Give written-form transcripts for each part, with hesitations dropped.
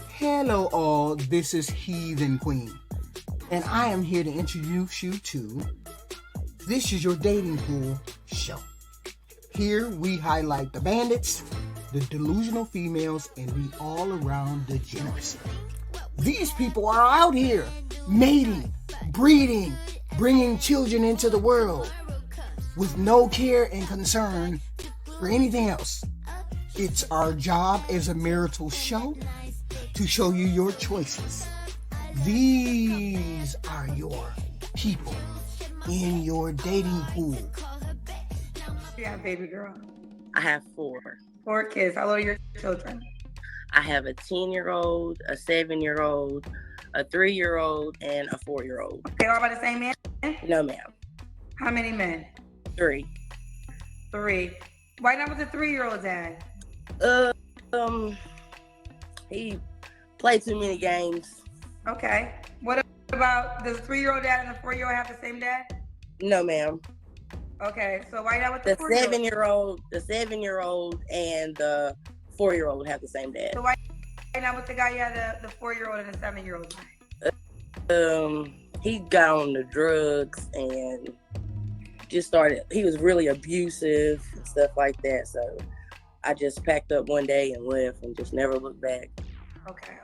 Hello, all. This is Heathen Queen, and I am here to introduce you to This Is Your Dating Pool show. Here we highlight the bandits, the delusional females, and the all-around degeneracy. These people are out here mating, breeding, bringing children into the world with no care and concern for anything else. It's our job as a marital show to show you your choices. These are your people in your dating pool. Yeah, baby girl. I have 4. 4 kids. How old are your children? I have a 10-year-old, a 7-year-old, a 3-year-old, and a 4-year-old. They all by the same man? No, ma'am. How many men? 3. 3. Why not with the 3-year-old dad? He played too many games. Okay. What about, does the 3-year-old dad and the 4-year-old have the same dad? No, ma'am. Okay, so why not with the 7-year-old, the 7-year-old, and the 4-year-old have the same dad. So why not with the guy you had the 4-year-old and the 7-year-old? He got on the drugs and just started. He was really abusive and stuff like that. So I just packed up one day and left and just never looked back. Okay.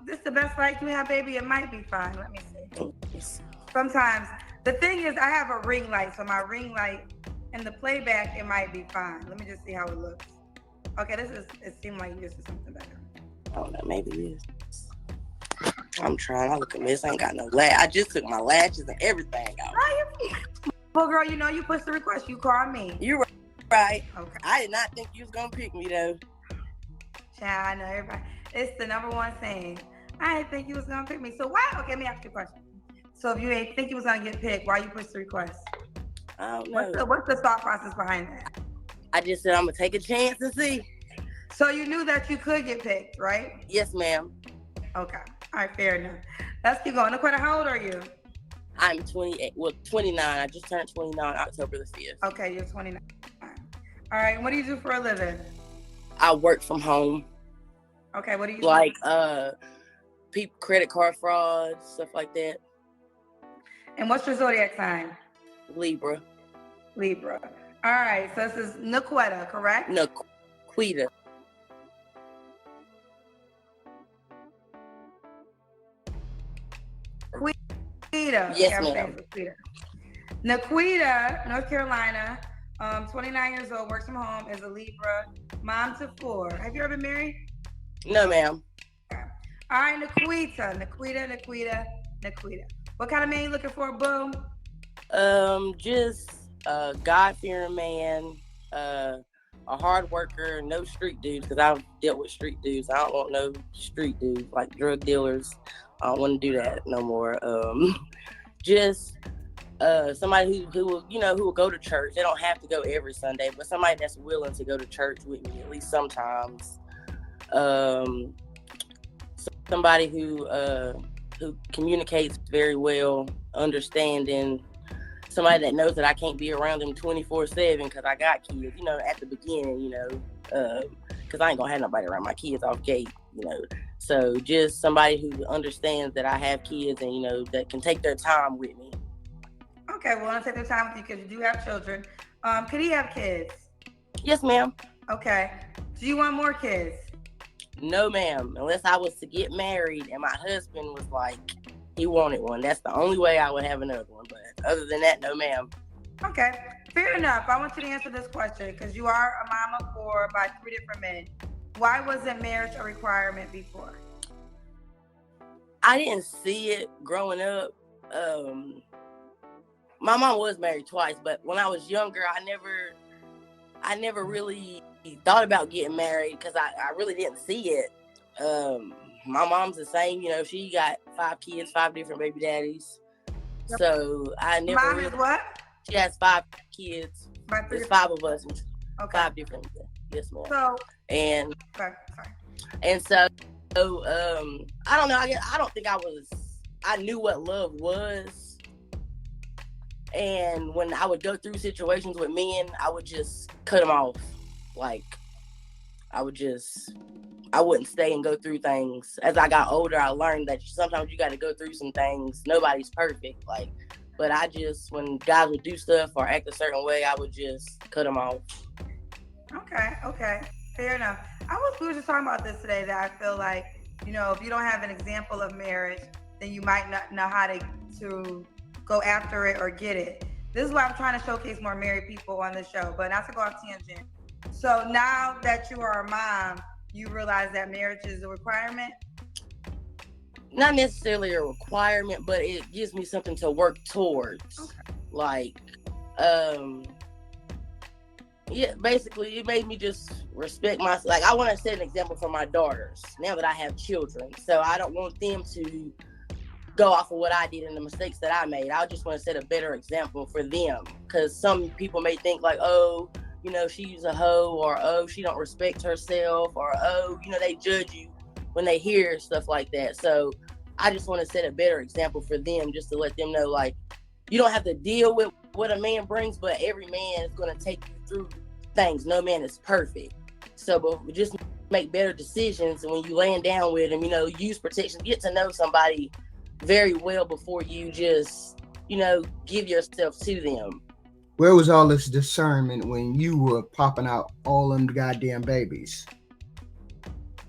This is the best light you have, baby. It might be fine. Let me see. Sometimes the thing is, I have a ring light, so my ring light and the playback, it might be fine. Let me just see how it looks. Okay, it seemed like this is something better. I don't know, maybe it is. I'm trying. I look at this. I ain't got no lash. I just took my lashes and everything out. Well, girl, you know you pushed the request. You called me. You're right. Okay. I did not think you was gonna pick me though. Child, I know everybody. It's the number one thing. I didn't think you was gonna pick me. So why? Okay, let me ask you a question. So if you ain't think you was gonna get picked, why you pushed the request? I don't know. What's the thought process behind that? I just said I'm gonna take a chance and see. So you knew that you could get picked, right? Yes, ma'am. Okay. All right, fair enough. Let's keep going. Nicole, how old are you? I'm 28. Well, 29. I just turned 29 October the 5th. Okay, you're 29. All right. What do you do for a living? I work from home. Okay. What do you like people credit card fraud, stuff like that. And what's your zodiac sign? Libra. All right. So this is Niquetta, correct? Quita. Yes, ma'am. Niquetta, North Carolina, 29 years old, works from home, is a Libra, mom to 4. Have you ever been married? No, ma'am. Okay. All right, Niquetta. What kind of man you looking for, boo? Just a God-fearing man, a hard worker, no street dudes, because I've dealt with street dudes. I don't want no street dudes, like drug dealers. I don't want to do that no more. Just somebody who will go to church. They don't have to go every Sunday, but somebody that's willing to go to church with me at least sometimes. Somebody who communicates very well, understanding. Somebody that knows that I can't be around them 24/7 because I got kids. At the beginning, because I ain't gonna have nobody around my kids off gate. So just somebody who understands that I have kids and that can take their time with me. Okay, well, I'll take their time with you because you do have children. Could he have kids? Yes, ma'am. Okay. Do you want more kids? No, ma'am. Unless I was to get married and my husband was like, he wanted one. That's the only way I would have another one. But other than that, no, ma'am. Okay, fair enough. I want you to answer this question because you are a mama for by 3 different men. Why wasn't marriage a requirement before? I didn't see it growing up. My mom was married twice, but when I was younger, I never really thought about getting married because I really didn't see it. My mom's the same, she got 5 kids, 5 different baby daddies. Yep. So I never. Mom is what? She has 5 kids. There's 5 of us. Okay. 5 different. Yes, ma'am. So. And. Sorry. And so, I don't know. I don't think I knew what love was. And when I would go through situations with men, I would just cut them off. Like, I wouldn't stay and go through things. As I got older, I learned that sometimes you got to go through some things. Nobody's perfect. Like, but when guys would do stuff or act a certain way, I would just cut them off. Okay. Fair enough. We were just talking about this today, that I feel like, if you don't have an example of marriage, then you might not know how to go after it or get it. This is why I'm trying to showcase more married people on this show, but not to go off tangent. So now that you are a mom, you realize that marriage is a requirement? Not necessarily a requirement, but it gives me something to work towards. Okay. Like, basically it made me just respect myself. Like, I want to set an example for my daughters now that I have children. So I don't want them to go off of what I did and the mistakes that I made. I just want to set a better example for them, because some people may think like, oh, she's a hoe, or oh, she don't respect herself, or oh, they judge you when they hear stuff like that. So I just want to set a better example for them, just to let them know, like, you don't have to deal with what a man brings, but every man is going to take you through things. No man is perfect. So, but just make better decisions. And when you laying down with them, use protection, get to know somebody very well before you just, give yourself to them. Where was all this discernment when you were popping out all them goddamn babies?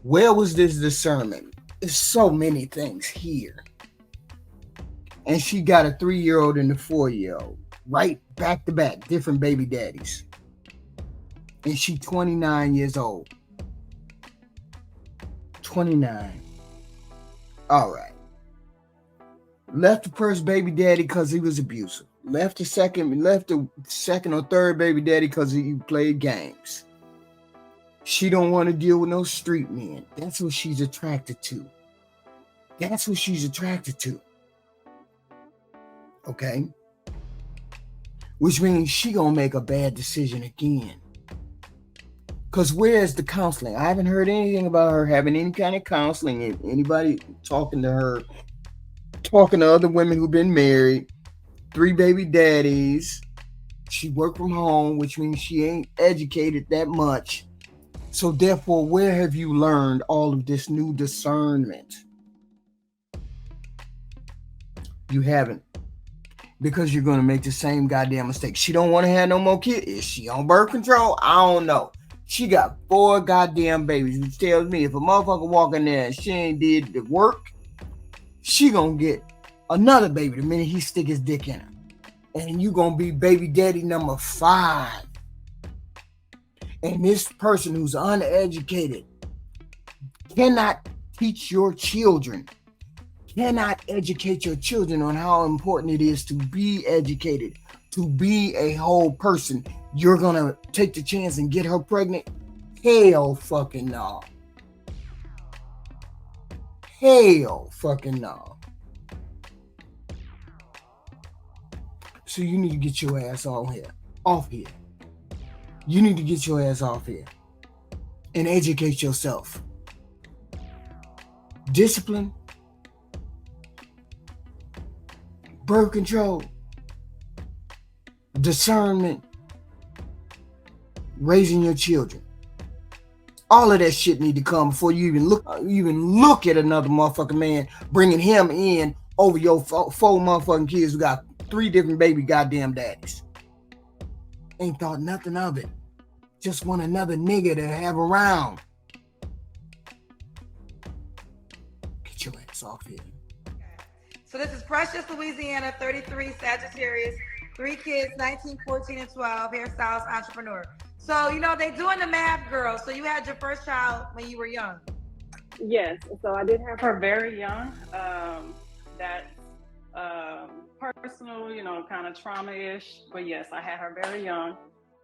Where was this discernment? There's so many things here. And she got a 3-year-old and a 4-year-old, right back to back, different baby daddies. And she 29 years old. 29. All right. Left the first baby daddy because he was abusive. Left the second or third baby daddy because he played games. She don't want to deal with no street men. That's what she's attracted to. Okay? Which means she gonna make a bad decision again. Because where's the counseling? I haven't heard anything about her having any kind of counseling. Anybody talking to her, talking to other women who've been married, 3 baby daddies. She worked from home, which means she ain't educated that much. So therefore, where have you learned all of this new discernment? You haven't. Because you're going to make the same goddamn mistake. She don't want to have no more kids. Is she on birth control? I don't know. She got 4 goddamn babies, which tells me if a motherfucker walk in there and she ain't did the work, she gonna get another baby the minute he stick his dick in her. And you gonna be baby daddy number 5. And this person who's uneducated cannot teach your children, cannot educate your children on how important it is to be educated, to be a whole person. You're gonna take the chance and get her pregnant? Hell fucking no. Hell fucking no. So you need to get your ass off here. You need to get your ass off here and educate yourself. Discipline, birth control, discernment, raising your children. All of that shit need to come before you even look at another motherfucking man, bringing him in over your 4 motherfucking kids who got 3 different baby goddamn daddies. Ain't thought nothing of it. Just want another nigga to have around. Get your ass off here. So this is Precious, Louisiana, 33, Sagittarius, 3 kids, 19, 14, and 12, hairstylist, entrepreneur. So, they doing the math, girl. So you had your first child when you were young. Yes. So I did have her very young. That's personal, kind of trauma-ish. But yes, I had her very young.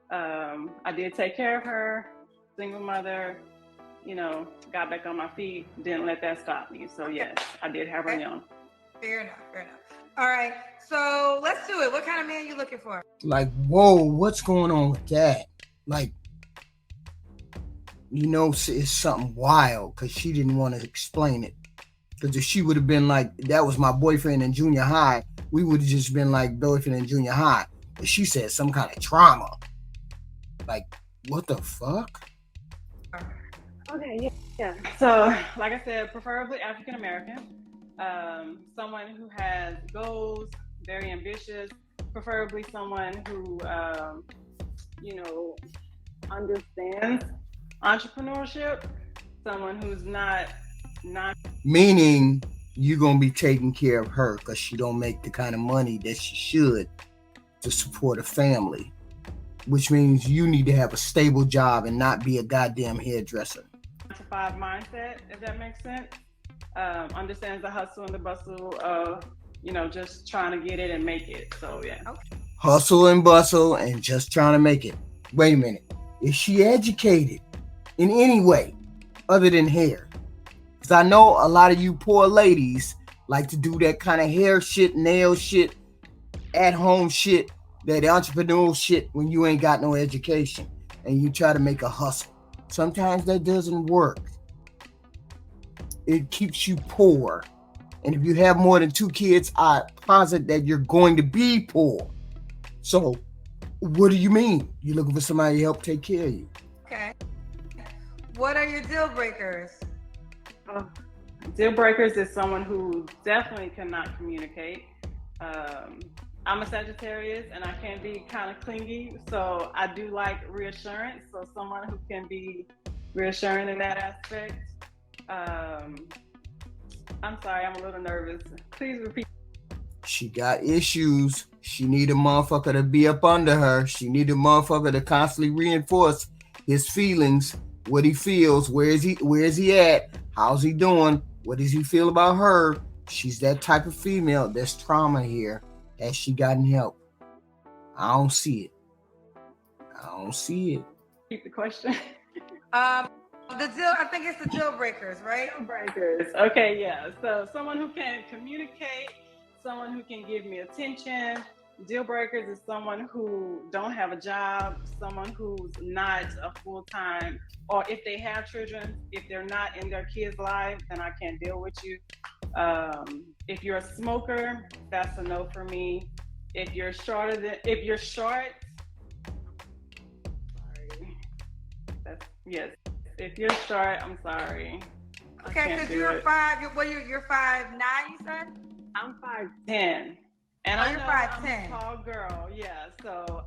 I did take care of her, single mother, got back on my feet, didn't let that stop me. So yes, I did have her young. Fair enough. All right. So let's do it. What kind of man you looking for? Like, whoa, what's going on with that? Like, it's something wild because she didn't want to explain it. Because if she would have been like, that was my boyfriend in junior high, we would have just been like boyfriend in junior high. But she said some kind of trauma. Like, what the fuck? Okay, yeah. So, like I said, preferably African American. Someone who has goals, very ambitious. Preferably someone who, understands entrepreneurship. Someone who's not. Meaning you're gonna be taking care of her because she don't make the kind of money that she should to support a family. Which means you need to have a stable job and not be a goddamn hairdresser. 9-to-5 mindset, if that makes sense. Understands the hustle and the bustle of, just trying to get it and make it. So, yeah. Okay. Hustle and bustle and just trying to make it. Wait a minute. Is she educated in any way other than hair? Because I know a lot of you poor ladies like to do that kind of hair shit, nail shit, at-home shit, that entrepreneurial shit when you ain't got no education and you try to make a hustle. Sometimes that doesn't work. It keeps you poor. And if you have more than 2 kids, I posit that you're going to be poor. So, what do you mean? You're looking for somebody to help take care of you. Okay. What are your deal breakers? Deal breakers is someone who definitely cannot communicate. I'm a Sagittarius and I can be kind of clingy, so I do like reassurance. So someone who can be reassuring in that aspect. I'm sorry, I'm a little nervous. Please repeat. She got issues. She need a motherfucker to be up under her. She need a motherfucker to constantly reinforce his feelings, what he feels, where is he at, how's he doing, what does he feel about her. She's that type of female. There's trauma here. Has she gotten help? I don't see it. Repeat the question. I think it's the deal breakers, right? Deal breakers. Okay, yeah. So someone who can communicate, someone who can give me attention. Deal breakers is someone who don't have a job, someone who's not a full-time, or if they have children, if they're not in their kids' life, then I can't deal with you. If you're a smoker, that's a no for me. If you're short, sorry. Yes. If you're short, I'm sorry. Okay, because you're 5. You're 5'9", you said? I'm 5'10". And oh, I you're know 5'10". I'm a tall girl, yeah. So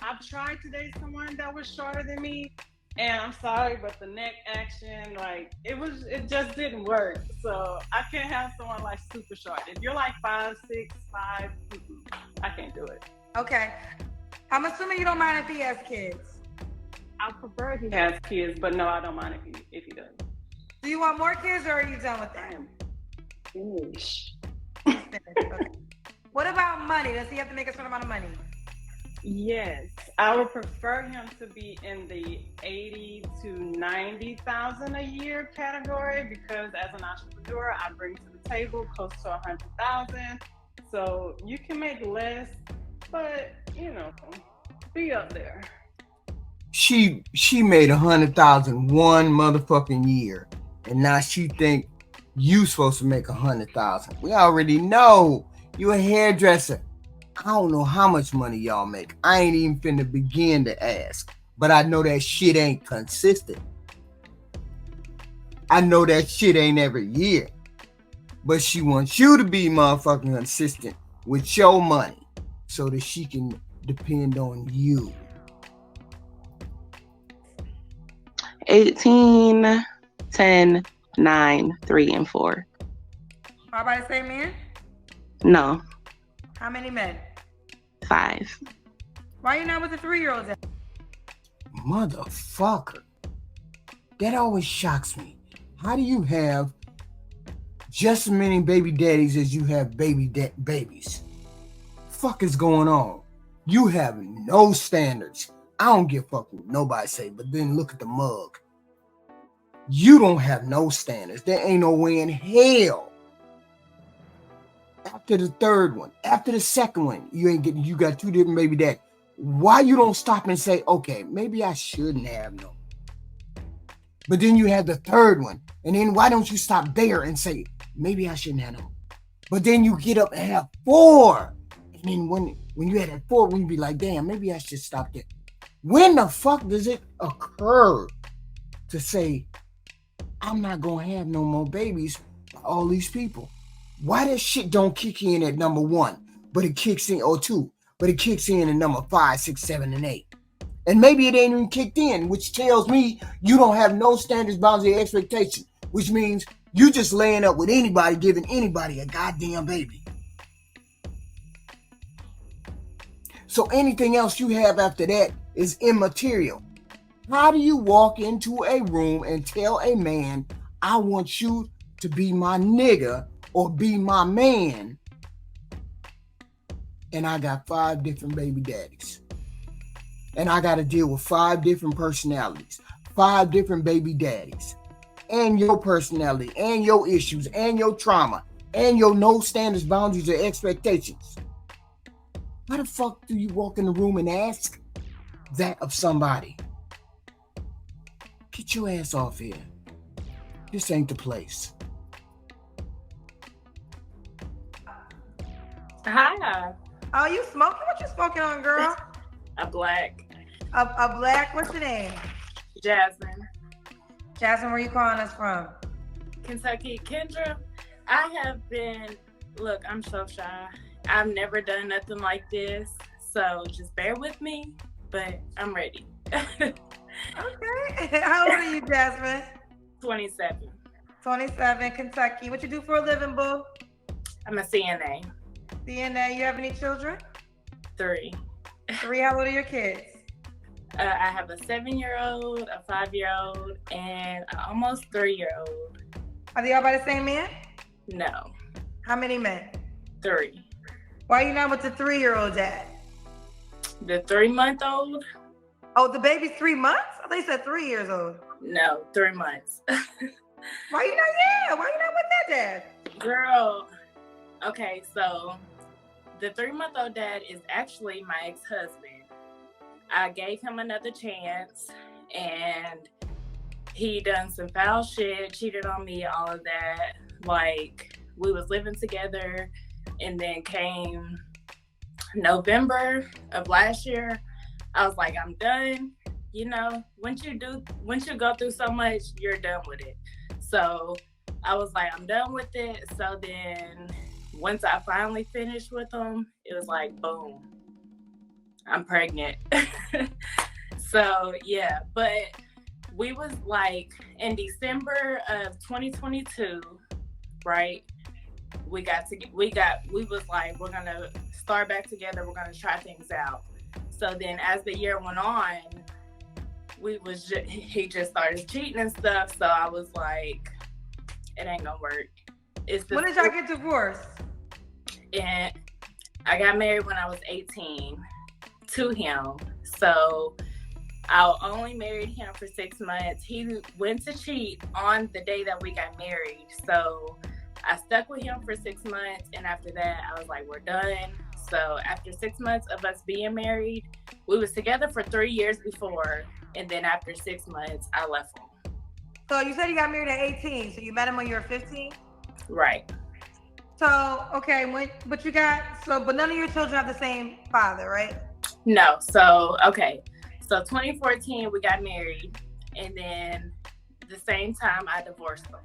I've tried to date someone that was shorter than me, and I'm sorry, but the neck action, like it just didn't work. So I can't have someone like super short. If you're like 5'6", 5, I can't do it. Okay, I'm assuming you don't mind if he has kids. I prefer if he has kids, but no, I don't mind if he does. Do you want more kids, or are you done with that? I am finished. Okay. What about money? Does he have to make a certain amount of money? Yes, I would prefer him to be in the 80 to 90,000 a year category, because as an entrepreneur, I bring to the table close to 100,000. So you can make less, but be up there. She made 100,000 one motherfucking year, and now she think you supposed to make 100,000. We already know you a hairdresser. I don't know how much money y'all make. I ain't even finna begin to ask, but I know that shit ain't consistent. I know that shit ain't every year, but she wants you to be motherfucking consistent with your money so that she can depend on you. 18, 10, 9, 3, and 4. All by the same man? No. How many men? 5. Why are you not with the 3-year-olds? Motherfucker. That always shocks me. How do you have just as many baby daddies as you have babies? Fuck is going on? You have no standards. I don't give a fuck what nobody say, but then look at the mug. You don't have no standards. There ain't no way in hell. After the third one, after the second one, you got 2 different baby daddies. Why you don't stop and say, okay, maybe I shouldn't have no. But then you have the third one. And then why don't you stop there and say, maybe I shouldn't have no. But then you get up and have 4. And then when you had that 4, when you be like, damn, maybe I should stop there. When the fuck does it occur to say, I'm not gonna have no more babies by all these people. Why that shit don't kick in at number 1, but it kicks in, or 2, but it kicks in at number 5, 6, 7, and 8? And maybe it ain't even kicked in, which tells me you don't have no standards, boundaries, or expectation, which means you just laying up with anybody, giving anybody a goddamn baby. So anything else you have after that is immaterial. How do you walk into a room and tell a man, I want you to be my nigga or be my man, and I got 5 different baby daddies? And I got to deal with 5 different personalities, 5 different baby daddies, and your personality, and your issues, and your trauma, and your no standards, boundaries, or expectations. Why the fuck do you walk in the room and ask that of somebody? Get your ass off here. This ain't the place. Hi. Oh, you smoking? What you smoking on, girl? A black. A black, what's your name? Jasmine. Jasmine, where you calling us from? Kentucky. Kendra, I have been, look, I'm so shy. I've never done nothing like this, so just bear with me, but I'm ready. Okay. How old are you, Jasmine? 27. 27, Kentucky. What you do for a living, boo? I'm a CNA. CNA, you have any children? 3. 3, how old are your kids? I have a 7-year-old, a 5-year-old, and an almost 3-year-old. Are they all by the same man? No. How many men? 3. Why are you not with the 3-year-old dad? The 3-month-old? Oh, the baby's 3 months? I thought you said 3 years old. No, 3 months. Why you not with that dad? Girl, okay, so the 3-month-old dad is actually my ex-husband. I gave him another chance, and he done some foul shit, cheated on me, all of that. Like, we was living together, and then came November of last year, I was like, I'm done. You know, once you go through so much, you're done with it. So I was like, I'm done with it. So then once I finally finished with him, it was like, boom, I'm pregnant. So yeah, but we was like in December of 2022, right? We was like, we're gonna start back together. We're gonna try things out. So then as the year went on, he just started cheating and stuff. So I was like, it ain't gonna work. When did y'all get divorced? And I got married when I was 18 to him. So I only married him for 6 months. He went to cheat on the day that we got married. So I stuck with him for 6 months. And after that, I was like, we're done. So after 6 months of us being married, we was together for 3 years before. And then after 6 months, I left him. So you said you got married at 18. So you met him when you were 15? Right. So, okay, but none of your children have the same father, right? No. So, okay. So 2014, we got married. And then the same time I divorced him.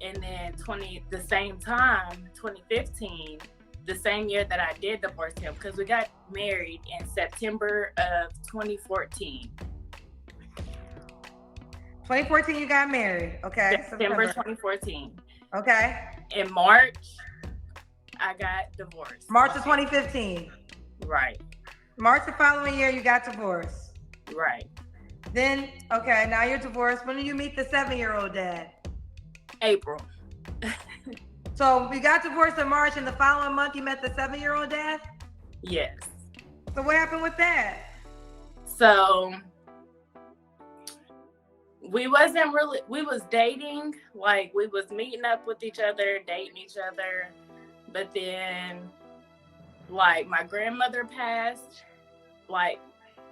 And then 2015, the same year that I did divorce him, because we got married in September of 2014. 2014, you got married. Okay. September 2014. Okay. In March, I got divorced. March of 2015. Right. March the following year, you got divorced. Right. Then, okay, now you're divorced. When did you meet the 7-year-old dad? April. So we got divorced in March, and the following month you met the 7-year-old dad? Yes. So what happened with that? So we was dating, like we was meeting up with each other, dating each other. But then like my grandmother passed like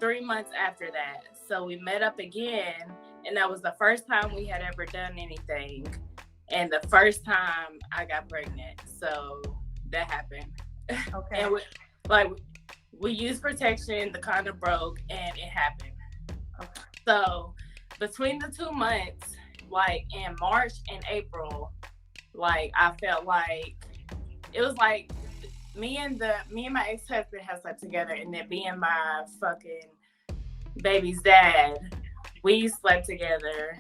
3 months after that. So we met up again, and that was the first time we had ever done anything. And the first time I got pregnant. So that happened. Okay. And we used protection, the condom broke, and it happened. Okay. So between the 2 months, like in March and April, like I felt like it was like me and my ex-husband had slept together, and then me and my fucking baby's dad, we slept together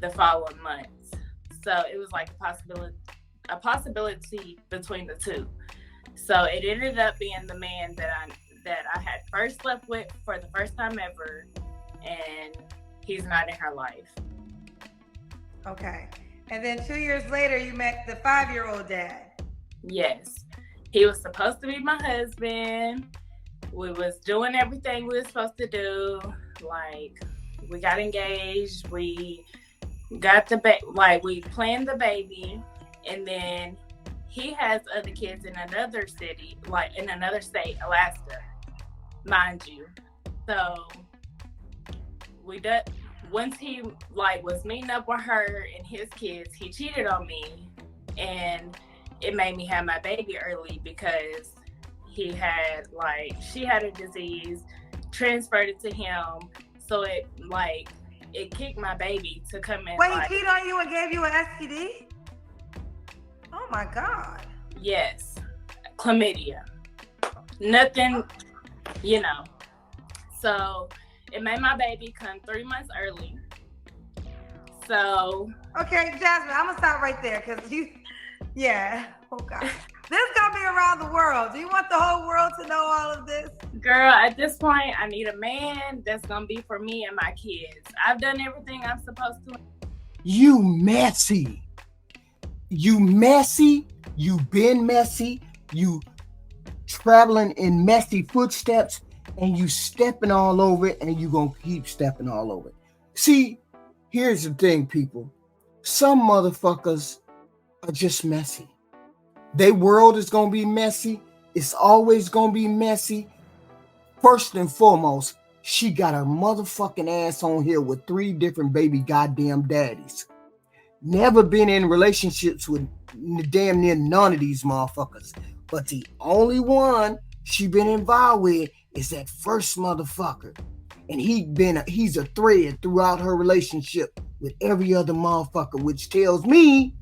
the following months. So it was like a possibility between the two. So it ended up being the man that I had first slept with for the first time ever, and he's not in her life. Okay. And then 2 years later, you met the 5-year-old dad. Yes. He was supposed to be my husband. We was doing everything we were supposed to do. Like, we got engaged. We got we planned the baby. And then he has other kids in another city, like in another state, Alaska, mind you. So once he was meeting up with her and his kids, he cheated on me, and it made me have my baby early because she had a disease, transferred it to him, so it kicked my baby to come in. Wait, he cheated on you and gave you an STD? Oh my God. Yes, chlamydia. Nothing, So it made my baby come 3 months early. So. Okay, Jasmine, I'm gonna stop right there because oh God. This is gonna be around the world. Do you want the whole world to know all of this? Girl, at this point, I need a man that's gonna be for me and my kids. I've done everything I'm supposed to. You messy. You messy. You been messy. You traveling in messy footsteps, and you stepping all over it, and you gonna keep stepping all over it. See, here's the thing, people. Some motherfuckers are just messy. Their world is gonna be messy. It's always gonna be messy. First and foremost, she got her motherfucking ass on here with 3 different baby goddamn daddies. Never been in relationships with damn near none of these motherfuckers. But the only one she been involved with is that first motherfucker. And he's a thread throughout her relationship with every other motherfucker, which tells me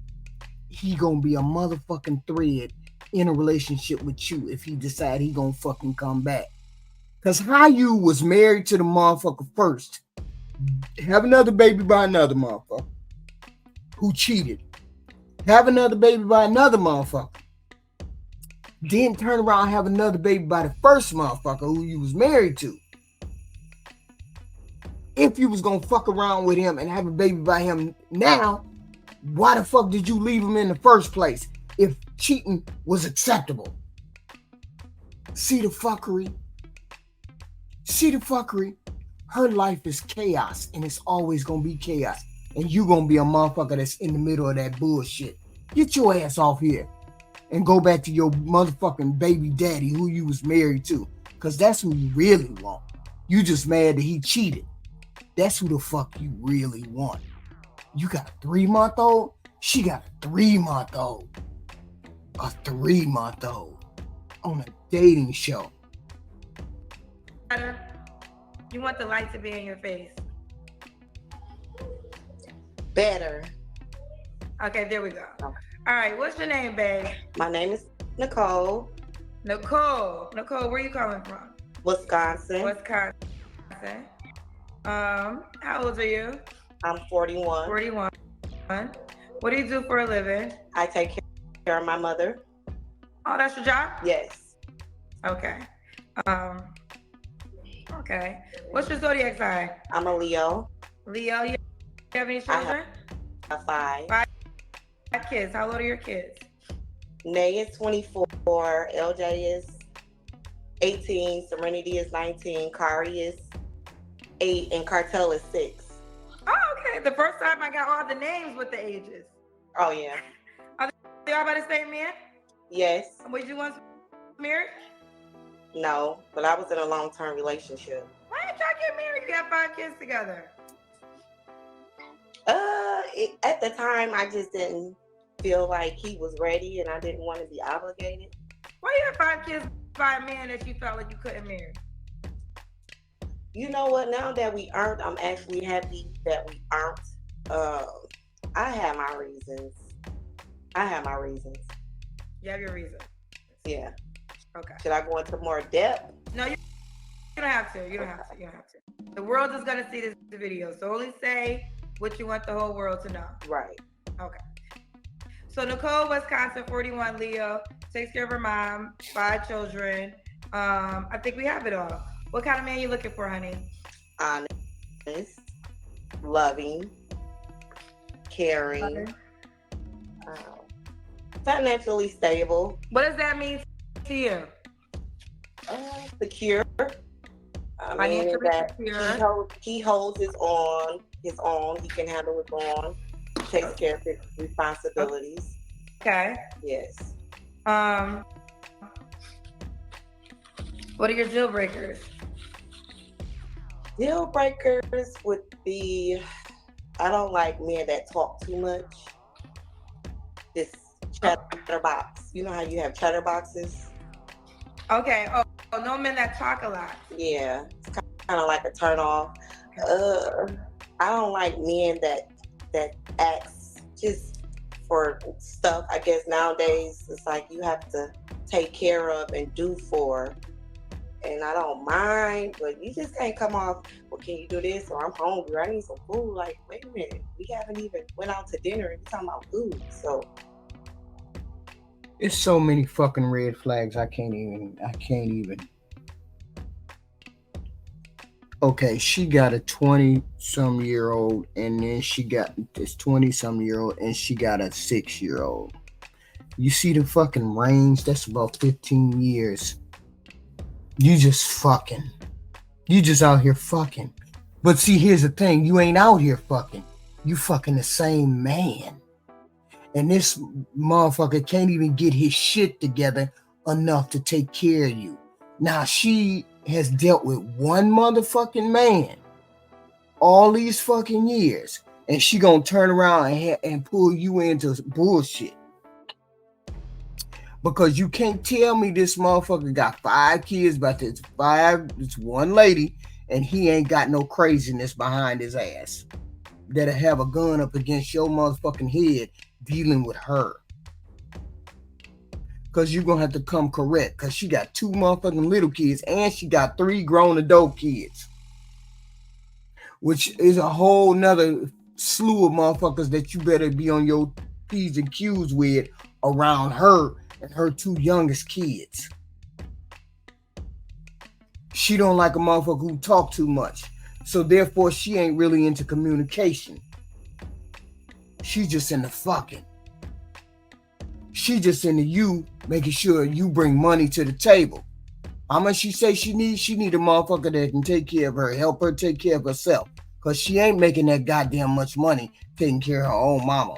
he gonna be a motherfucking thread in a relationship with you if he decide he gonna fucking come back. Cause how you was married to the motherfucker first, have another baby by another motherfucker who cheated, have another baby by another motherfucker, then turn around and have another baby by the first motherfucker who you was married to. If you was gonna fuck around with him and have a baby by him now, why the fuck did you leave him in the first place if cheating was acceptable? See the fuckery? See the fuckery? Her life is chaos, and it's always gonna be chaos. And you gonna be a motherfucker that's in the middle of that bullshit. Get your ass off here and go back to your motherfucking baby daddy who you was married to. Cause that's who you really want. You just mad that he cheated. That's who the fuck you really want. You got a 3-month-old? She got a 3-month-old. A 3-month-old on a dating show. You want the light to be in your face. Better. Okay, there we go. All right, what's your name, babe? My name is Nicole. Nicole, where you coming from? Wisconsin. How old are you? I'm 41. 41. What do you do for a living? I take care of my mother. Oh, that's your job? Yes. Okay. Okay. What's your zodiac sign? I'm a Leo. Leo, you have any children? I have 5. 5 kids. How old are your kids? Nay is 24. LJ is 18. Serenity is 19. Kari is 8. And Cartel is 6. Oh, okay. The first time I got all the names with the ages. Oh, yeah. Are they all by the same man? Yes. Would you want married? No, but I was in a long-term relationship. Why didn't y'all get married? You got 5 kids together. At the time, I just didn't feel like he was ready, and I didn't want to be obligated. Why you have 5 kids by a man that you felt like you couldn't marry? You know what? Now that we aren't, I'm actually happy that we aren't. I have my reasons. You have your reason. Yeah. Okay. Should I go into more depth? No, you don't have to. You don't have to. The world is gonna see this video, so only say what you want the whole world to know. Right. Okay. So Nicole, Wisconsin, 41, Leo, takes care of her mom, 5 children. I think we have it all. What kind of man you looking for, honey? Honest, loving, caring, financially stable. What does that mean to you? Secure. Financially that secure. He holds his own. He can handle his own. Takes care of his responsibilities. Okay. Yes. What are your deal breakers? Deal breakers would be, I don't like men that talk too much. This chatterbox. You know how you have chatterboxes? Okay. Oh, no men that talk a lot. Yeah. It's kind of like a turn off. I don't like men that acts just for stuff. I guess nowadays it's like you have to take care of and do for. And I don't mind, but you just can't come off, well, can you do this? Or I'm hungry, I need some food. Like, wait a minute, we haven't even went out to dinner and we're talking about food. So it's so many fucking red flags. I can't even. Okay, she got a 20-some-year-old, and then she got this 20-some-year-old, and she got a 6-year-old. You see the fucking range? That's about 15 years. You just out here fucking. But see, here's the thing. You ain't out here fucking. You fucking the same man. And this motherfucker can't even get his shit together enough to take care of you. Now, she has dealt with one motherfucking man all these fucking years. And she gonna turn around and pull you into bullshit. Because you can't tell me this motherfucker got 5 kids, but it's one lady, and he ain't got no craziness behind his ass that'll have a gun up against your motherfucking head dealing with her. Because you're going to have to come correct, because she got 2 motherfucking little kids, and she got 3 grown adult kids, which is a whole nother slew of motherfuckers that you better be on your P's and Q's with around her and her 2 youngest kids. She don't like a motherfucker who talk too much. So therefore, she ain't really into communication. She just into fucking. She just into you making sure you bring money to the table. How much she say she need? She need a motherfucker that can take care of her, help her take care of herself. Because she ain't making that goddamn much money taking care of her own mama.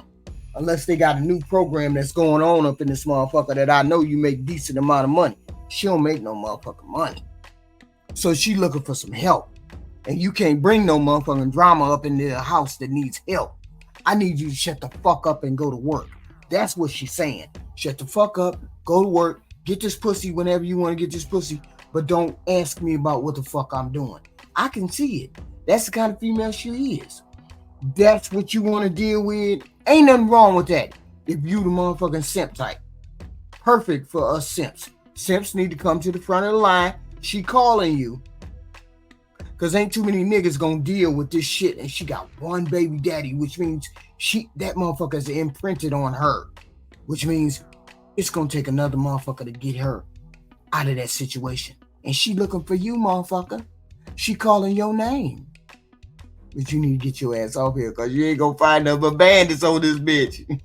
Unless they got a new program that's going on up in this motherfucker that I know you make decent amount of money. She don't make no motherfucking money. So she looking for some help. And you can't bring no motherfucking drama up into a house that needs help. I need you to shut the fuck up and go to work. That's what she's saying. Shut the fuck up, go to work, get this pussy whenever you want to get this pussy, but don't ask me about what the fuck I'm doing. I can see it. That's the kind of female she is. That's what you want to deal with. Ain't nothing wrong with that. If you the motherfucking simp type. Perfect for us simps. Simps need to come to the front of the line. She calling you. Because ain't too many niggas gonna deal with this shit. And she got one baby daddy, which means that motherfucker's imprinted on her. Which means it's gonna take another motherfucker to get her out of that situation. And she looking for you, motherfucker. She calling your name. But you need to get your ass off here because you ain't gonna find nothing but bandits on this bitch.